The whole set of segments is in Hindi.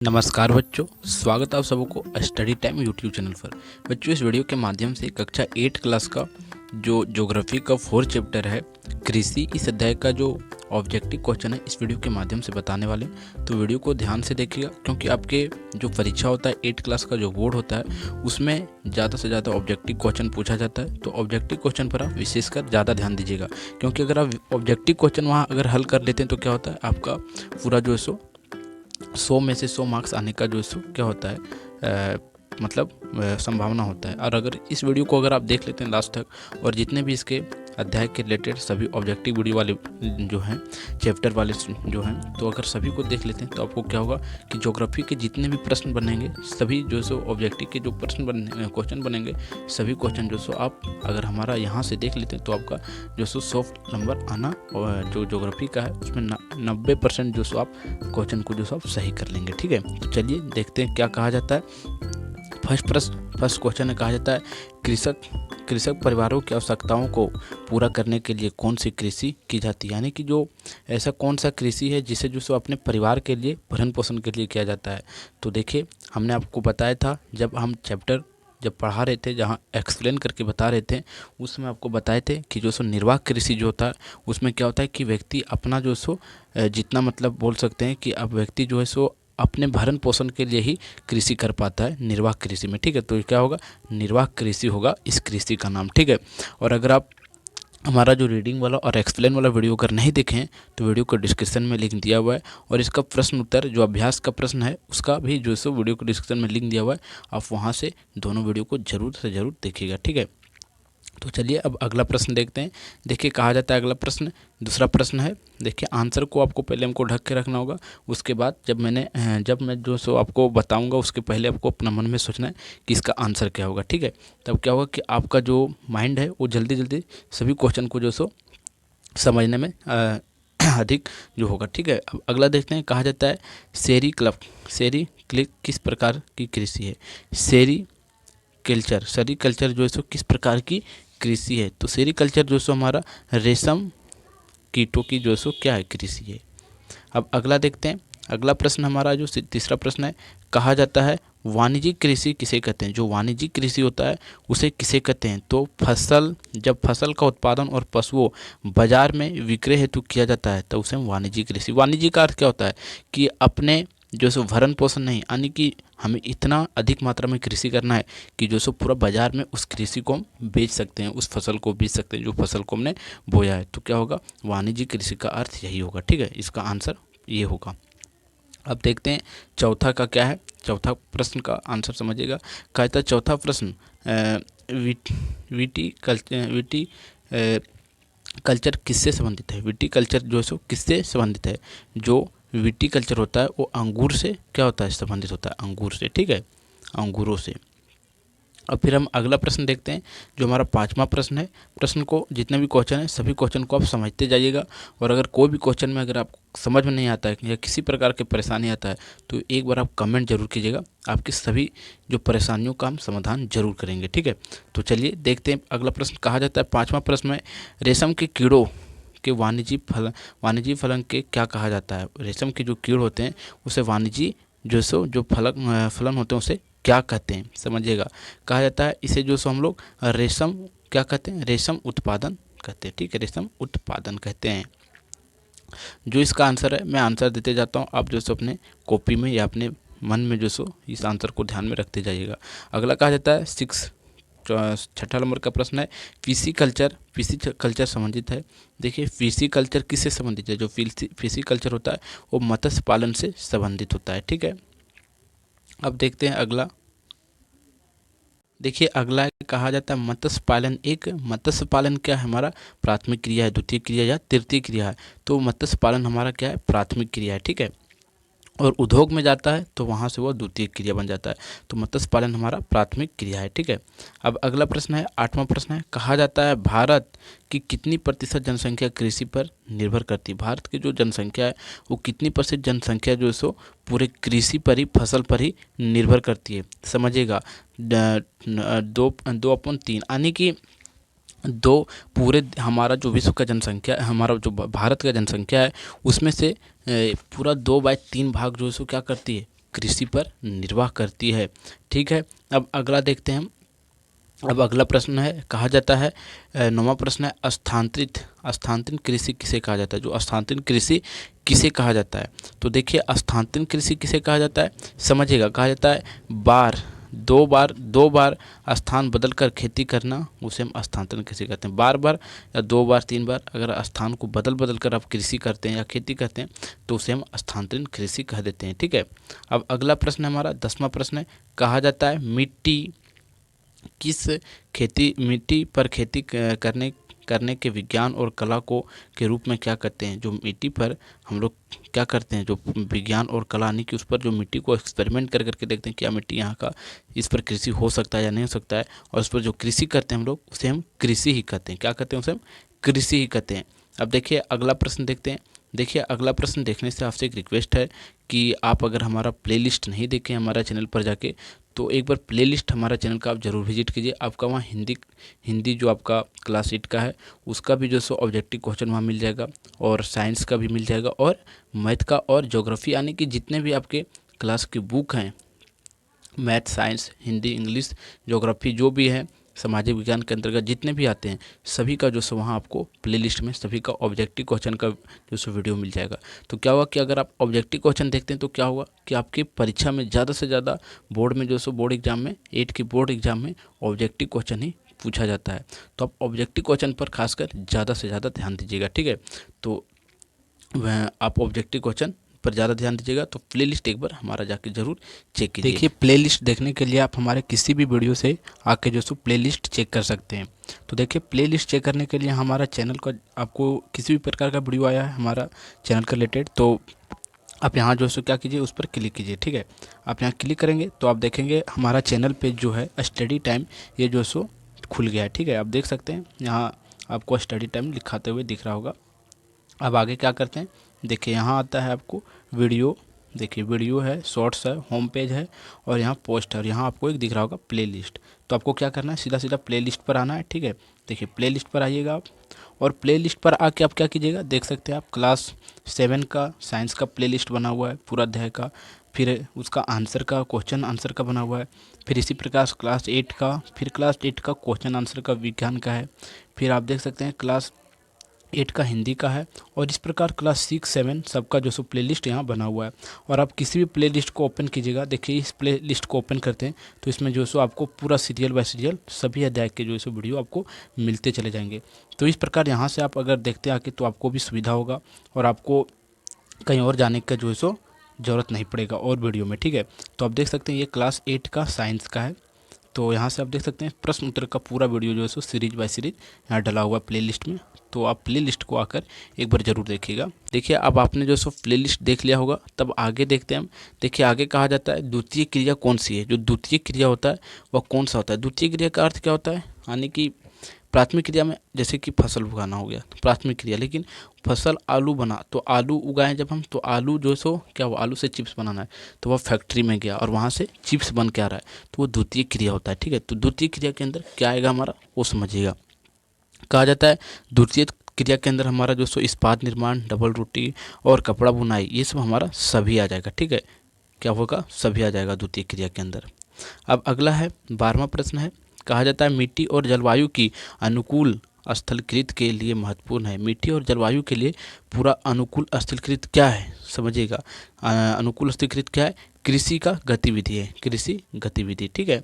नमस्कार बच्चों, स्वागत है आप सबको स्टडी टाइम यूट्यूब चैनल पर। बच्चों, इस वीडियो के माध्यम से कक्षा 8 क्लास का जो ज्योग्राफी का 4 चैप्टर है कृषि, इस अध्याय का जो ऑब्जेक्टिव क्वेश्चन है इस वीडियो के माध्यम से बताने वाले। तो वीडियो को ध्यान से देखिएगा, क्योंकि आपके जो परीक्षा होता है 8 क्लास का जो बोर्ड होता है उसमें ज़्यादा से ज़्यादा ऑब्जेक्टिव क्वेश्चन पूछा जाता है। तो ऑब्जेक्टिव क्वेश्चन पर आप विशेषकर ज़्यादा ध्यान दीजिएगा, क्योंकि अगर आप ऑब्जेक्टिव क्वेश्चन वहाँ अगर हल कर लेते हैं तो क्या होता है, आपका पूरा जो है सो 100 में से 100 मार्क्स आने का जो है सो क्या होता है, संभावना होता है। और अगर इस वीडियो को अगर आप देख लेते हैं लास्ट तक, और जितने भी इसके अध्याय के रिलेटेड सभी ऑब्जेक्टिव वीडियो वाले जो हैं, चैप्टर वाले जो हैं, तो अगर सभी को देख लेते हैं तो आपको क्या होगा कि ज्योग्राफी के जितने भी प्रश्न बनेंगे, सभी जो सो ऑब्जेक्टिव के जो क्वेश्चन बनेंगे, सभी क्वेश्चन जो सो आप अगर हमारा यहाँ से देख लेते हैं तो आपका जो सो 100 नंबर आना, और जो ज्योग्राफी का है उसमें 90% जो सो आप क्वेश्चन को जो सो आप सही कर लेंगे। ठीक है, तो चलिए देखते हैं क्या कहा जाता है। फर्स्ट क्वेश्चन में कहा जाता है कृषक परिवारों की आवश्यकताओं को पूरा करने के लिए कौन सी कृषि की जाती है, यानी कि जो ऐसा कौन सा कृषि है जिसे जो सो अपने परिवार के लिए भरण पोषण के लिए किया जाता है। तो देखिए, हमने आपको बताया था जब हम चैप्टर जब पढ़ा रहे थे, जहाँ एक्सप्लेन करके बता रहे थे, उसमें आपको बताए थे कि जो सो निर्वाह कृषि जो होता है उसमें क्या होता है कि व्यक्ति अपना जो सो जितना मतलब बोल सकते हैं कि अब व्यक्ति जो है सो अपने भरण पोषण के लिए ही कृषि कर पाता है निर्वाह कृषि में। ठीक है, तो क्या होगा, निर्वाह कृषि होगा इस कृषि का नाम। ठीक है, और अगर आप हमारा जो रीडिंग वाला और एक्सप्लेन वाला वीडियो अगर नहीं देखें तो वीडियो को डिस्क्रिप्शन में लिंक दिया हुआ है, और इसका प्रश्न उत्तर जो अभ्यास का प्रश्न है उसका भी जो सो वीडियो को डिस्क्रिप्शन में लिंक दिया हुआ है। आप वहाँ से दोनों वीडियो को जरूर से जरूर देखिएगा। ठीक है, तो चलिए अब अगला प्रश्न देखते हैं। देखिए, कहा जाता है अगला प्रश्न, दूसरा प्रश्न है। देखिए, आंसर को आपको पहले हमको ढक के रखना होगा। उसके बाद जब मैं जो सो आपको बताऊंगा उसके पहले आपको अपना मन में सोचना है कि इसका आंसर क्या होगा। ठीक है, तब क्या होगा कि आपका जो माइंड है वो जल्दी जल्दी सभी क्वेश्चन को जो सो समझने में अधिक जो होगा। ठीक है, अब अगला देखते हैं। कहा जाता है सेरी किस प्रकार की कृषि है। सेरीकल्चर जो है सो किस प्रकार की कृषि है। तो सेरीकल्चर जो सो हमारा रेशम कीटों की जो सो क्या है, कृषि है। अब अगला देखते हैं। अगला प्रश्न हमारा जो तीसरा प्रश्न है, कहा जाता है वाणिज्यिक कृषि किसे कहते हैं। जो वाणिज्यिक कृषि होता है उसे किसे कहते हैं। तो जब फसल का उत्पादन और पशुओं बाजार में विक्रय हेतु किया जाता है तो उसे वाणिज्यिक कृषि। वाणिज्यिक का अर्थ क्या होता है कि अपने जो सो भरण पोषण नहीं, यानी कि हमें इतना अधिक मात्रा में कृषि करना है कि जो सो पूरा बाजार में उस कृषि को हम बेच सकते हैं, उस फसल को बेच सकते हैं जो फसल को हमने बोया है। तो क्या होगा, वाणिज्यिक कृषि का अर्थ यही होगा। ठीक है, इसका आंसर ये होगा। अब देखते हैं चौथा का क्या है। चौथा प्रश्न का आंसर समझिएगा। कहता है चौथा प्रश्न, विटी कल्चर किससे संबंधित है। विटीकल्चर जो है सो किससे संबंधित है। जो विटीकल्चर होता है वो अंगूर से क्या होता है, संबंधित होता है अंगूर से। ठीक है, अंगूरों से। और फिर हम अगला प्रश्न देखते हैं जो हमारा पांचवा प्रश्न है। प्रश्न को जितने भी क्वेश्चन है सभी क्वेश्चन को आप समझते जाइएगा, और अगर कोई भी क्वेश्चन में अगर आपको समझ में नहीं आता है या किसी प्रकार की परेशानी आता है तो एक बार आप कमेंट जरूर कीजिएगा। आपकी सभी जो परेशानियों का हम समाधान जरूर करेंगे। ठीक है, तो चलिए देखते हैं अगला प्रश्न। कहा जाता है पाँचवा प्रश्न में रेशम के कीड़ों के वाणिज्यिक फलन के क्या कहा जाता है। रेशम के जो कीड़ होते हैं उसे वाणिज्यिक जो फलन होते हैं उसे क्या कहते हैं, समझिएगा। कहा जाता है इसे जो सो हम लोग रेशम क्या कहते हैं, रेशम उत्पादन कहते हैं। ठीक है, रेशम उत्पादन कहते हैं। जो इसका आंसर है मैं आंसर देते जाता हूँ, आप जो सो अपने कॉपी में या अपने मन में जो सो इस आंसर को ध्यान में रखते जाइएगा। अगला कहा जाता है छठा नंबर का प्रश्न है फीसी कल्चर संबंधित है। देखिए, फीसी कल्चर किससे संबंधित है। जो फीसी कल्चर होता है वो मत्स्य पालन से संबंधित होता है। ठीक है, अब देखते हैं अगला। देखिए, अगला कहा जाता है मत्स्य पालन क्या है, हमारा प्राथमिक क्रिया है, द्वितीय क्रिया या तृतीय क्रिया है। तो मत्स्य पालन हमारा क्या है, प्राथमिक क्रिया है। ठीक है, और उद्योग में जाता है तो वहाँ से वो द्वितीय क्रिया बन जाता है। तो मत्स्य पालन हमारा प्राथमिक क्रिया है। ठीक है, अब अगला प्रश्न है, आठवां प्रश्न है। कहा जाता है भारत की कितनी प्रतिशत जनसंख्या कृषि पर निर्भर करती है। भारत की जो जनसंख्या है वो कितनी प्रतिशत जनसंख्या जो है सो पूरे कृषि पर ही, फसल पर ही निर्भर करती है। समझिएगा, 2/3, यानी कि दो पूरे हमारा जो विश्व का जनसंख्या, हमारा जो भारत का जनसंख्या है उसमें से पूरा 2/3 भाग जो है सो क्या करती है, कृषि पर निर्वाह करती है। ठीक है, अब अगला देखते हैं हम। अब अगला प्रश्न है, कहा जाता है 9वां प्रश्न है, स्थानांतरित कृषि किसे कहा जाता है। जो स्थानांतरित कृषि किसे कहा जाता है, तो देखिए स्थानांतरित कृषि किसे कहा जाता है, समझिएगा। कहा जाता है दो बार स्थान बदल कर खेती करना, उसे हम स्थानांतरित कृषि कहते हैं। बार बार या 2 बार 3 बार अगर स्थान को बदल कर आप कृषि करते हैं या खेती करते हैं तो उसे हम स्थानांतरित कृषि कह देते हैं। ठीक है, अब अगला प्रश्न है हमारा 10वां प्रश्न है, कहा जाता है मिट्टी पर खेती करने के विज्ञान और कला को के रूप में क्या कहते हैं। जो मिट्टी पर हम लोग क्या करते हैं, जो विज्ञान और कला यानी कि उस पर जो मिट्टी को एक्सपेरिमेंट करके देखते हैं क्या मिट्टी यहाँ का इस पर कृषि हो सकता है या नहीं हो सकता है, और उस पर जो कृषि करते हैं हम लोग उसे हम कृषि ही कहते हैं। क्या कहते हैं, उसे हम कृषि ही कहते हैं। अब देखिए अगला प्रश्न देखते हैं। देखिए अगला प्रश्न देखने से आपसे एक रिक्वेस्ट है कि आप अगर हमारा प्लेलिस्ट नहीं देखें हमारा चैनल पर जाके, तो एक बार प्लेलिस्ट हमारा चैनल का आप जरूर विजिट कीजिए। आपका वहाँ हिंदी जो आपका क्लास 8 का है उसका भी जो सो ऑब्जेक्टिव क्वेश्चन वहाँ मिल जाएगा, और साइंस का भी मिल जाएगा, और मैथ का और ज्योग्राफी यानी कि जितने भी आपके क्लास की बुक हैं, math, science, Hindi, English, geography जो भी है, सामाजिक विज्ञान के अंतर्गत जितने भी आते हैं सभी का जो सो वहाँ आपको प्लेलिस्ट में सभी का ऑब्जेक्टिव क्वेश्चन का जो सो वीडियो मिल जाएगा। तो क्या हुआ कि अगर आप ऑब्जेक्टिव क्वेश्चन देखते हैं तो क्या होगा कि आपकी परीक्षा में ज़्यादा से ज़्यादा बोर्ड में जो सो बोर्ड एग्जाम में 8 की बोर्ड एग्जाम में ऑब्जेक्टिव क्वेश्चन ही पूछा जाता है। तो आप ऑब्जेक्टिव क्वेश्चन पर खासकर ज़्यादा से ज़्यादा ध्यान दीजिएगा। ठीक है, तो वह आप ऑब्जेक्टिव क्वेश्चन पर ज़्यादा ध्यान दीजिएगा। तो प्लेलिस्ट एक बार हमारा जाके ज़रूर चेक कीजिए। देखिए प्लेलिस्ट देखने के लिए आप हमारे किसी भी वीडियो से आके जो सो प्लेलिस्ट चेक कर सकते हैं। तो देखिए प्लेलिस्ट चेक करने के लिए हमारा चैनल का आपको किसी भी प्रकार का वीडियो आया है हमारा चैनल के रिलेटेड, तो आप यहाँ जो सो क्या कीजिए उस पर क्लिक कीजिए। ठीक है, आप यहाँ क्लिक करेंगे तो आप देखेंगे हमारा चैनल पे जो है स्टडी टाइम ये जो सो खुल गया है। ठीक है, आप देख सकते हैं यहाँ आपको स्टडी टाइम लिखाते हुए दिख रहा होगा। अब आगे क्या करते हैं, देखिए यहाँ आता है आपको वीडियो। देखिए वीडियो है, शॉर्ट्स है, होम पेज है, और यहाँ पोस्ट है, और यहाँ आपको एक दिख रहा होगा प्लेलिस्ट। तो आपको क्या करना है, सीधा सीधा प्लेलिस्ट पर आना है। ठीक है, देखिए प्लेलिस्ट पर आइएगा आप, और प्लेलिस्ट पर आके आप क्या कीजिएगा, देख सकते हैं आप क्लास 7 का साइंस का प्लेलिस्ट बना हुआ है पूरा अध्याय का, फिर उसका आंसर का क्वेश्चन आंसर का बना हुआ है, फिर इसी प्रकार क्लास 8 का, फिर क्लास 8 का क्वेश्चन आंसर का विज्ञान का है, फिर आप देख सकते हैं क्लास 8 का हिंदी का है, और इस प्रकार क्लास 6, 7 सबका जो सो प्लेलिस्ट यहाँ बना हुआ है। और आप किसी भी प्लेलिस्ट को ओपन कीजिएगा, देखिए इस प्लेलिस्ट को ओपन करते हैं तो इसमें जो सो आपको पूरा सीरियल बाय सीरियल सभी अध्याय के जो सो वीडियो आपको मिलते चले जाएंगे। तो इस प्रकार यहाँ से आप अगर देखते आके तो आपको भी सुविधा होगा, और आपको कहीं और जाने का जो है सो ज़रूरत नहीं पड़ेगा और वीडियो में। ठीक है, तो आप देख सकते हैं ये क्लास 8 का साइंस का है। तो यहाँ से आप देख सकते हैं प्रश्न उत्तर का पूरा वीडियो जो है सो सीरीज बाय सीरीज यहाँ डला हुआ है प्लेलिस्ट में। तो आप प्लेलिस्ट को आकर एक बार ज़रूर देखिएगा। देखिए अब आपने जो सो प्लेलिस्ट देख लिया होगा, तब आगे देखते हैं हम। देखिए आगे कहा जाता है द्वितीय क्रिया कौन सी है। जो द्वितीय क्रिया होता है वह कौन सा होता है। द्वितीय क्रिया का अर्थ क्या होता है, यानी कि प्राथमिक क्रिया में जैसे कि फसल उगाना हो गया तो प्राथमिक क्रिया, लेकिन फसल आलू बना तो आलू उगाएं जब हम, तो आलू जो सो क्या हुआ, आलू से चिप्स बनाना है तो वह फैक्ट्री में गया और वहाँ से चिप्स बन के आ रहा है, तो वो द्वितीय क्रिया होता है। ठीक है, तो द्वितीय क्रिया के अंदर क्या आएगा हमारा वो समझिएगा। कहा जाता है द्वितीय क्रिया के अंदर हमारा जो सो इस्पात निर्माण, डबल रोटी और कपड़ा बुनाई ये सब हमारा सभी आ जाएगा। ठीक है, क्या होगा, सभी आ जाएगा द्वितीय क्रिया के अंदर। अब अगला है 12वां प्रश्न है, कहा जाता है मिट्टी और जलवायु की अनुकूल स्थलकृत के लिए महत्वपूर्ण है। मिट्टी और जलवायु के लिए पूरा अनुकूल स्थलकृत क्या है, समझिएगा। अनुकूल स्थलकृत क्या है, कृषि का गतिविधि है, कृषि गतिविधि। ठीक है,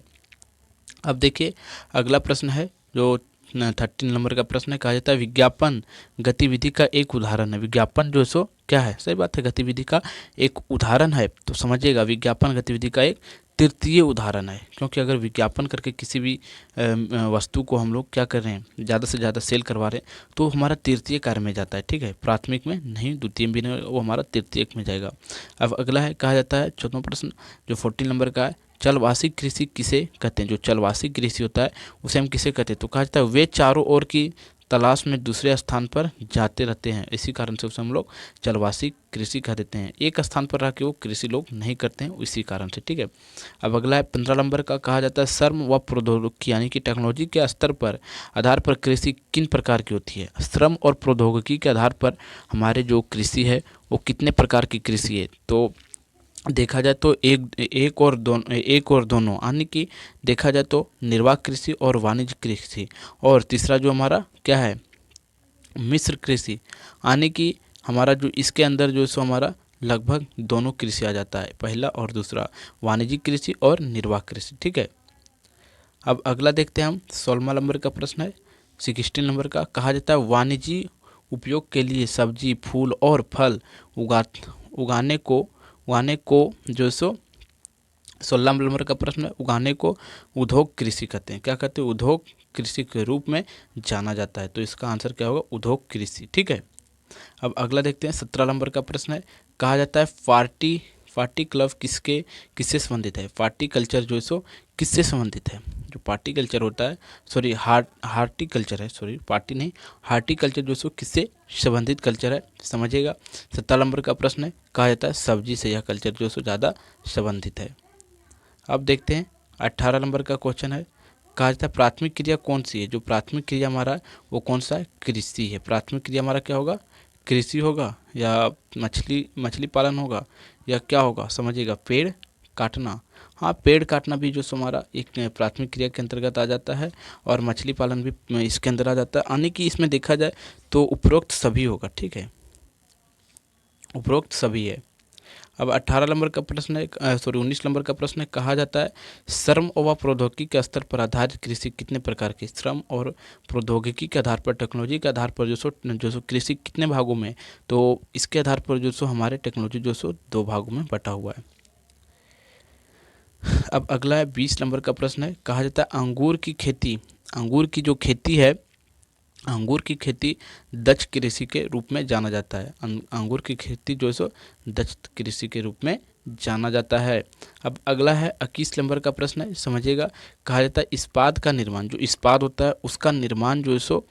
अब देखिए अगला प्रश्न है जो 13 नंबर का प्रश्न है। कहा जाता है विज्ञापन गतिविधि का एक उदाहरण है। विज्ञापन जो सो क्या है, सही बात है, गतिविधि का एक उदाहरण है। तो समझिएगा विज्ञापन गतिविधि का एक तृतीय उदाहरण है, क्योंकि अगर विज्ञापन करके किसी भी वस्तु को हम लोग क्या कर रहे हैं, ज़्यादा से ज़्यादा सेल करवा रहे हैं, तो हमारा तृतीय कार्य में जाता है। ठीक है, प्राथमिक में नहीं, द्वितीय भी नहीं, वो हमारा तृतीयक में जाएगा। अब अगला है, कहा जाता है 14वां प्रश्न जो 14 नंबर का है, चलवासी कृषि किसे कहते हैं। जो चलवासी कृषि होता है उसे हम किसे कहते हैं, तो कहा जाता है वे चारों ओर की तलाश में दूसरे स्थान पर जाते रहते हैं, इसी कारण से उसे हम लोग चलवासी कृषि कह देते हैं। एक स्थान पर रह के वो कृषि लोग नहीं करते हैं, इसी कारण से। ठीक है, अब अगला है 15 नंबर का। कहा जाता है श्रम व प्रौद्योगिकी यानी कि टेक्नोलॉजी के स्तर पर आधार पर कृषि किन प्रकार की होती है। श्रम और प्रौद्योगिकी के आधार पर हमारे जो कृषि है वो कितने प्रकार की कृषि है। तो देखा जाए तो एक और दोनों यानी कि देखा जाए तो निर्वाह कृषि और वाणिज्य कृषि। और तीसरा जो हमारा क्या है, मिश्र कृषि, यानी कि हमारा जो इसके अंदर जो सो हमारा लगभग दोनों कृषि आ जाता है, पहला और दूसरा, वाणिज्यिक कृषि और निर्वाह कृषि। ठीक है। अब अगला देखते हैं हम, 16वां नंबर का प्रश्न है 16 नंबर का। कहा जाता है वाणिज्यिक उपयोग के लिए सब्जी, फूल और फल उगा उगाने को जो सो 16 नंबर का प्रश्न है, उगाने को उद्योग कृषि कहते हैं। क्या कहते हैं? उद्योग कृषि के रूप में जाना जाता है। तो इसका आंसर क्या होगा? उद्योग कृषि। ठीक है। अब अगला देखते हैं, 17 नंबर का प्रश्न है। कहा जाता है पार्टी क्लब किससे संबंधित है? पार्टी कल्चर जो है सो किससे संबंधित है? जो पार्टी कल्चर होता है, सॉरी हार्टिकल्चर है, सॉरी पार्टी नहीं, हार्टिकल्चर जो है सो किससे संबंधित कल्चर है, समझिएगा। 17 नंबर का प्रश्न है। कहा जाता है सब्जी से यह कल्चर जो है सो ज़्यादा संबंधित है। अब देखते हैं 18 नंबर का क्वेश्चन है। कहा जाता है प्राथमिक क्रिया कौन सी है? जो प्राथमिक क्रिया हमारा है वो कौन सा है? कृषि है। प्राथमिक क्रिया हमारा क्या होगा? कृषि होगा, या मछली पालन होगा, या क्या होगा, समझिएगा, पेड़ काटना। हाँ, पेड़ काटना भी जो सो हमारा एक प्राथमिक क्रिया के अंतर्गत आ जाता है, और मछली पालन भी इसके अंदर आ जाता है, यानी कि इसमें देखा जाए तो उपरोक्त सभी होगा। ठीक है, उपरोक्त सभी है। अब 18 नंबर का प्रश्न है, सॉरी 19 नंबर का प्रश्न है। कहा जाता है श्रम व प्रौद्योगिकी के स्तर पर आधारित कृषि कितने प्रकार की? श्रम और प्रौद्योगिकी के आधार पर, टेक्नोलॉजी के आधार पर जो सो कृषि कितने भागों में? तो इसके आधार पर जो सो हमारे टेक्नोलॉजी जो सो 2 भागों में बटा हुआ है। अब अगला है 20 नंबर का प्रश्न है। कहा जाता है अंगूर की जो खेती है, अंगूर की खेती दक्ष कृषि के रूप में जाना जाता है। अंगूर की खेती जो है सो दक्ष कृषि के रूप में जाना जाता है। अब अगला है 21 नंबर का प्रश्न है, समझिएगा। कहा जाता है इस्पात का निर्माण, जो इस्पात होता है उसका निर्माण जो है सो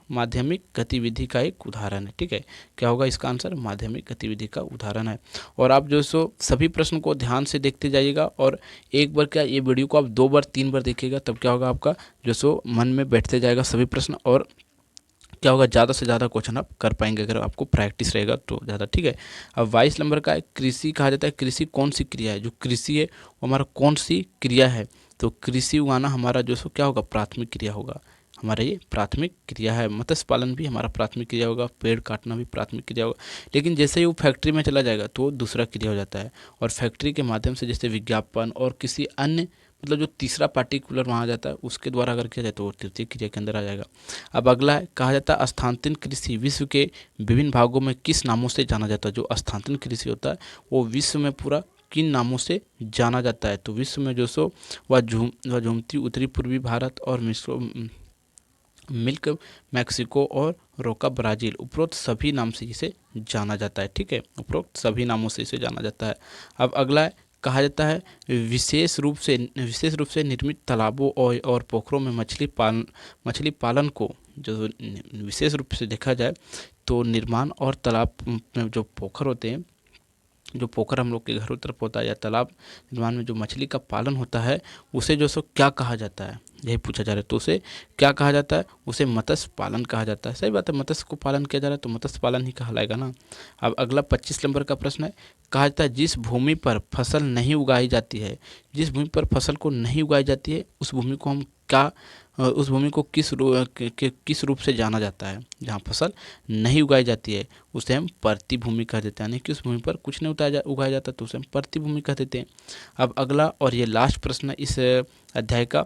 माध्यमिक गतिविधि का एक उदाहरण है। ठीक है, क्या होगा इसका आंसर? माध्यमिक गतिविधि का उदाहरण है। और आप जो सो सभी प्रश्न को ध्यान से देखते जाइएगा, और एक बार क्या, ये वीडियो को आप 2 बार 3 बार देखिएगा, तब क्या होगा, आपका जो सो मन में बैठते जाएगा सभी प्रश्न, और क्या होगा, ज़्यादा से ज़्यादा क्वेश्चन आप कर पाएंगे अगर आपको प्रैक्टिस रहेगा तो ज़्यादा। ठीक है। अब 22 नंबर का है कृषि। कहा जाता है कृषि कौन सी क्रिया है? जो कृषि है वो हमारा कौन सी क्रिया है? तो कृषि उगाना हमारा जो सो क्या होगा? प्राथमिक क्रिया होगा। हमारा ये प्राथमिक क्रिया है। मत्स्य पालन भी हमारा प्राथमिक क्रिया होगा, पेड़ काटना भी प्राथमिक क्रिया होगा। लेकिन जैसे ही वो फैक्ट्री में चला जाएगा तो वो दूसरा क्रिया हो जाता है, और फैक्ट्री के माध्यम से जैसे विज्ञापन और किसी अन्य, मतलब जो तीसरा पार्टिकुलर वहाँ आ जाता है, उसके द्वारा अगर किया जाए तो वो तृतीय क्रिया के अंदर आ जाएगा। अब अगला है, कहा जाता है स्थानांतरण कृषि विश्व के विभिन्न भागों में किस नामों से जाना जाता है? जो स्थानांतरण कृषि होता है वो विश्व में पूरा किन नामों से जाना जाता है? तो विश्व में जो सो वह झूमती उत्तरी पूर्वी भारत और मिल्क मैक्सिको और रोका ब्राज़ील, उपरोक्त सभी नाम से इसे जाना जाता है। ठीक है, उपरोक्त सभी नामों से इसे जाना जाता है। अब अगला है, कहा जाता है विशेष रूप से निर्मित तालाबों और पोखरों में मछली पालन को, जो विशेष रूप से देखा जाए तो निर्माण और तालाब में जो पोखर होते हैं, जो पोखर हम लोग के घरों तरफ होता है, या तालाब निर्माण में जो मछली का पालन होता है, उसे जो सो क्या कहा जाता है? यही पूछा जा रहा है। तो उसे क्या कहा जाता है? उसे मत्स्य पालन कहा जाता है। सही बात है, मत्स्य को पालन किया जा रहा है तो मत्स्य पालन ही कहलाएगा ना। अब अगला 25 नंबर का प्रश्न है। कहा जाता है जिस भूमि पर फसल नहीं उगाई जाती है, जिस भूमि पर फसल को नहीं उगाई जाती है, उस भूमि को हम क्या, उस भूमि को किस रूप से जाना जाता है? जहाँ फसल नहीं उगाई जाती है उसे हम परती भूमि कह देते हैं, यानी कि उस भूमि पर कुछ नहीं उगाया जाता तो उसे हम परती भूमि कह देते हैं। अब अगला और ये लास्ट प्रश्न इस अध्याय का,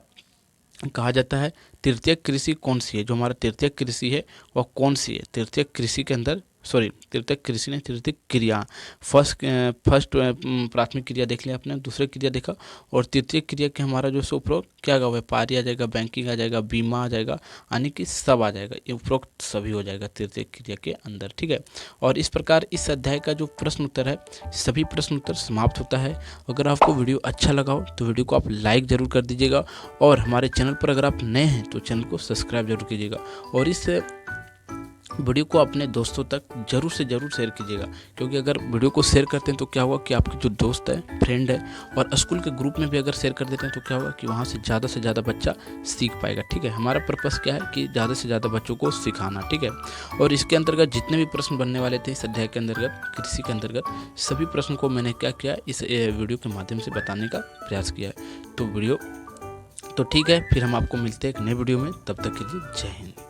कहा जाता है तृतीय कृषि कौन सी है? जो हमारा तृतीय कृषि है वह कौन सी है? तृतीय कृषि के अंदर, सॉरी तृतीय कृषि नहीं, तृतीय क्रिया। फर्स्ट प्राथमिक क्रिया देख लिया आपने, दूसरी क्रिया देखा, और तृतीय क्रिया के हमारा जो सो उपरोक्त क्या होगा? व्यापारी आ जाएगा, बैंकिंग आ जाएगा, बीमा आ जाएगा, यानी कि सब आ जाएगा, ये उपरोक्त सभी हो जाएगा तृतीय क्रिया के अंदर। ठीक है। और इस प्रकार इस अध्याय का जो प्रश्न उत्तर है, सभी प्रश्न उत्तर समाप्त होता है। अगर आपको वीडियो अच्छा लगा हो तो वीडियो को आप लाइक ज़रूर कर दीजिएगा, और हमारे चैनल पर अगर आप नए हैं तो चैनल को सब्सक्राइब जरूर कीजिएगा। और इस वीडियो को अपने दोस्तों तक ज़रूर से ज़रूर शेयर कीजिएगा, क्योंकि अगर वीडियो को शेयर करते हैं तो क्या होगा कि आपके जो दोस्त है, फ्रेंड है, और स्कूल के ग्रुप में भी अगर शेयर कर देते हैं तो क्या होगा कि वहाँ से ज़्यादा बच्चा सीख पाएगा। ठीक है, हमारा पर्पस क्या है कि ज़्यादा से ज़्यादा बच्चों को सिखाना। ठीक है, और इसके अंतर्गत जितने भी प्रश्न बनने वाले थे इस अध्याय के अंतर्गत, कृषि के अंतर्गत, सभी प्रश्न को मैंने क्या किया, इस वीडियो के माध्यम से बताने का प्रयास किया है। तो ठीक है, फिर हम आपको मिलते हैं एक नए वीडियो में। तब तक के लिए जय हिंद।